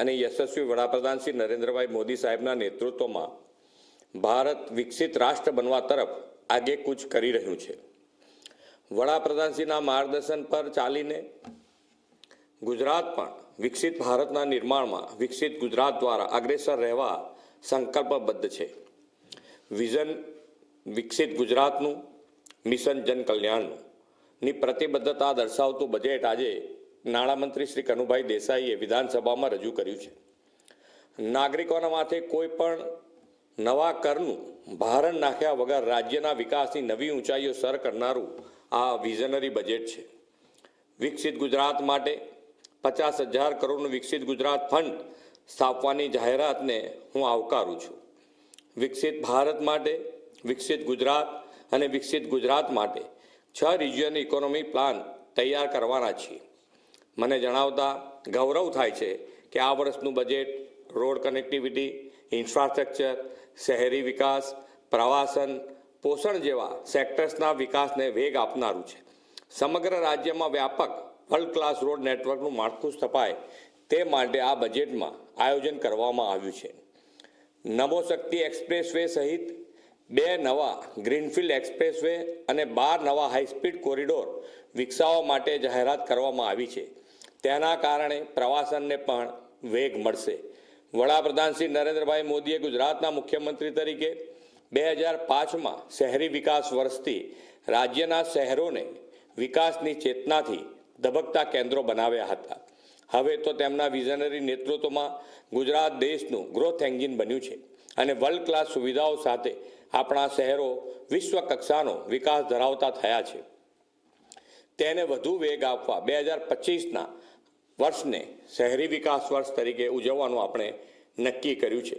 અને યશસ્વી વડાપ્રધાન શ્રી નરેન્દ્રભાઈ મોદી સાહેબના નેતૃત્વમાં ભારત વિકસિત રાષ્ટ્ર બનવા તરફ આગેકૂચ કરી રહ્યું છે. વડાપ્રધાનશ્રીના માર્ગદર્શન પર ચાલીને ગુજરાત પણ વિકસિત ભારતના નિર્માણમાં વિકસિત ગુજરાત દ્વારા અગ્રેસર રહેવા સંકલ્પબદ્ધ છે. વિઝન વિકસિત ગુજરાતનું, મિશન જન કલ્યાણનું ની પ્રતિબદ્ધતા દર્શાવતું બજેટ આજે નાણામંત્રી શ્રી કનુભાઈ દેસાઈએ વિધાનસભામાં રજૂ કર્યું છે. નાગરિકોના માથે કોઈ પણ નવા કરનું ભારણ નાખ્યા વગર રાજ્યના વિકાસની નવી ઊંચાઈઓ સર કરનારું આ વિઝનરી બજેટ છે. વિકસિત ગુજરાત માટે 50,000 કરોડનું વિકસિત ગુજરાત ફંડ સ્થાપવાની જાહેરાતને હું આવકારું છું. વિકસિત ભારત માટે, વિકસિત ગુજરાત અને વિકસિત ગુજરાત માટે 6 રિજિયન ઇકોનોમી પ્લાન તૈયાર કરવાના છીએ. મને જણાવતા ગૌરવ થાય છે કે આ વર્ષનું બજેટ રોડ કનેક્ટિવિટી, ઇન્ફ્રાસ્ટ્રક્ચર, શહેરી વિકાસ, પ્રવાસન, પોષણ જેવા સેક્ટર્સના વિકાસને વેગ આપનારું છે. સમગ્ર રાજ્યમાં વ્યાપક વર્લ્ડ ક્લાસ રોડ નેટવર્કનું માળખું સ્થપાય તે માટે આ બજેટમાં આયોજન કરવામાં આવ્યું છે. નમો શક્તિ એક્સપ્રેસવે સહિત 2 નવા ગ્રીનફિલ્ડ એક્સપ્રેસવે અને 12 નવા હાઈસ્પીડ કોરિડોર વિકસાવવા માટે જાહેરાત કરવામાં આવી છે. તેના કારણે પ્રવાસનને પણ વેગ મળશે. વડાપ્રધાન શ્રી નરેન્દ્રભાઈ મોદીએ ગુજરાતના મુખ્યમંત્રી તરીકે 2005માં શહેરી વિકાસ વર્ષથી રાજ્યના શહેરોને વિકાસની ચેતનાથી ધબકતા કેન્દ્રો બનાવ્યા હતા. હવે તો તેમના વિઝનરી નેતૃત્વમાં ગુજરાત દેશનું ગ્રોથ એન્જિન બન્યું છે અને વર્લ્ડ ક્લાસ સુવિધાઓ સાથે આપણા શહેરો વિશ્વ કક્ષાનો વિકાસ ધરાવતા થયા છે. તેને વધુ વેગ આપવા 2025ના વર્ષને શહેરી વિકાસ વર્ષ તરીકે ઉજવવાનું આપણે નક્કી કર્યું છે.